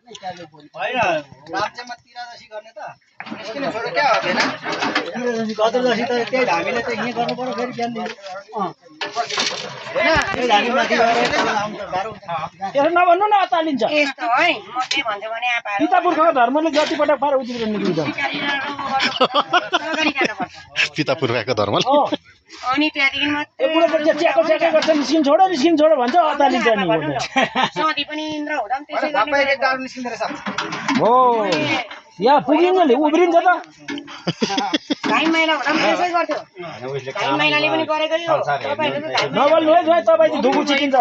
राज्यमा तिरादशी गर्ने त निस्किने छोरो क्या हो हैन गदरदशी त त्यही हामीले त यहाँ गर्नु पर्यो फेरि बिहान हैन त्यही हामी माथि गएर आउँछ गाह्रो हुन्छ त्यसो नभन्नु न अतालिन्छ यस्तो है म के भन्छु भने आपाहरु पिता पुर्खाको धर्मले जति पटक पार उतिर निक्लिन्छ पिता पुर्खाको धर्मले अनि त्यहाँदेखि मात्रै ए बुढो च्याको गर्छ निस्किन छोड भन्छ अतालिन्छ नि सधी पनि इन्द्र हुँदा पनि त्यसै सबै एक गाह्रो निस्किँदो रहेछ हो यहाँ पुगिन्जले उब्रिन्छ त गाई मैला हुँदा पनि त्यसै गर्थ्यो गाई मैलाले पनि गरेकै हो तपाईहरु त गाई नबोल्नु है भाइ तपाईँ चाहिँ धुगु चिकिन्छ र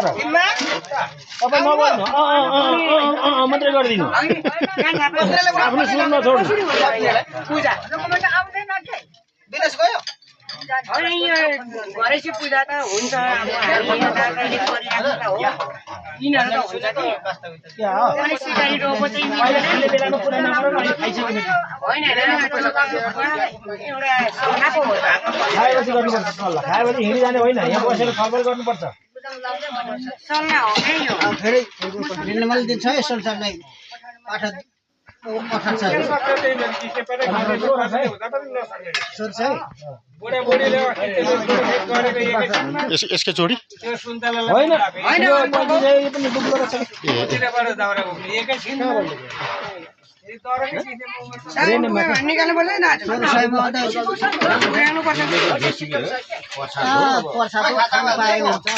तपाईँ नबोल्नु मात्रै गरिदिनु आफ्नो सुन नछोड्नु पूजा आउँदैन के विदेश गयो घरेसी पूजा त हुन्छ अब हामी यता कहिले गरिरहेको त हो यिनीहरू त हुन्छ कि अनि सिकारी रोपो चाहिँ अहिले बेलामा कुरा नगर न खाइसक्यो होइन एउटा खाएको हो खाएपछि गर्नुपर्छ सल्लाह खाएपछि हिँडिजाने होइन यहाँ बसेर छलफल गर्नुपर्छ सल्लाह हो क्या यो फेरि निर्मल दिन छ यसो नै पाठ यसको जोडी होइन निकाल्नु पर्दैन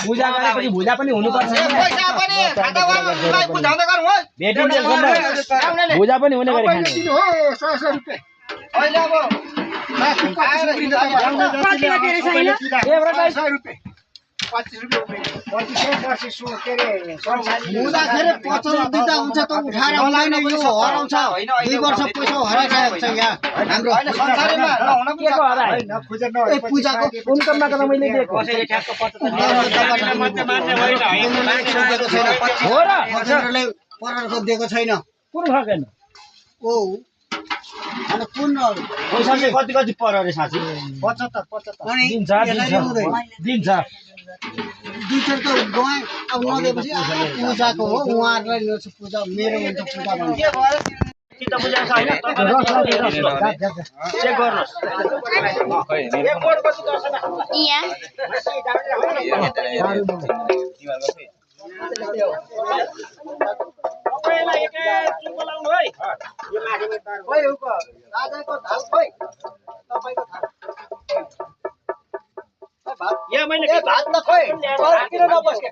पूजा गरेपछि भुजा पनि हुनुपर्छ भुजा पनि हुने गरी खाने दिएको छैन कुन खाएन पैसा चाहिँ कति कति पर्यो अरे साँच्ची 75 दिन्छ दुईचोटि त गएँ अब नदिएपछि पूजाको हो उहाँहरूलाई ल्याउँछु पूजा मेरो हुन्छ पूजा भन्नु राजाको थाल खोइ तपाईको थाल यहाँ मैले भात त खोइ किन नबस्के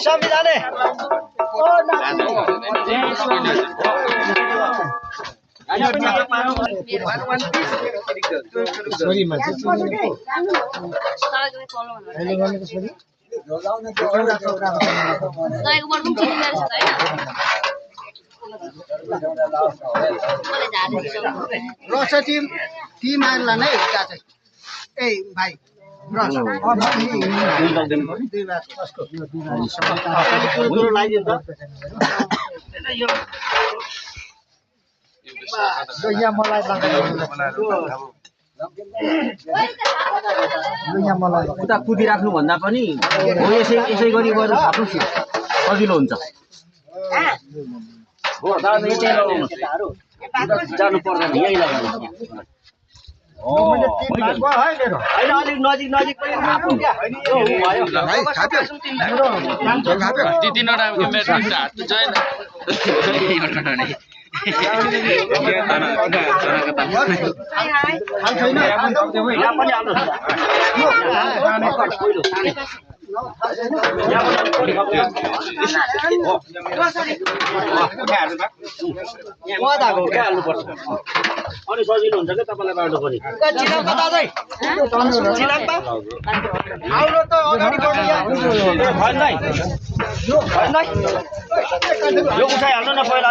संविधान टिमहरूलाई नै ए भाइ उता कुदिराख्नु भन्दा पनि यसै गरी गएर थाप्नु सजिलो हुन्छ जानु पर्दैन यही लगाउनु अलिक नजिक अनि सजिलो हुन्छ क्या तपाईँलाई बाटो पनि यो उठाइहाल्नु न पहिला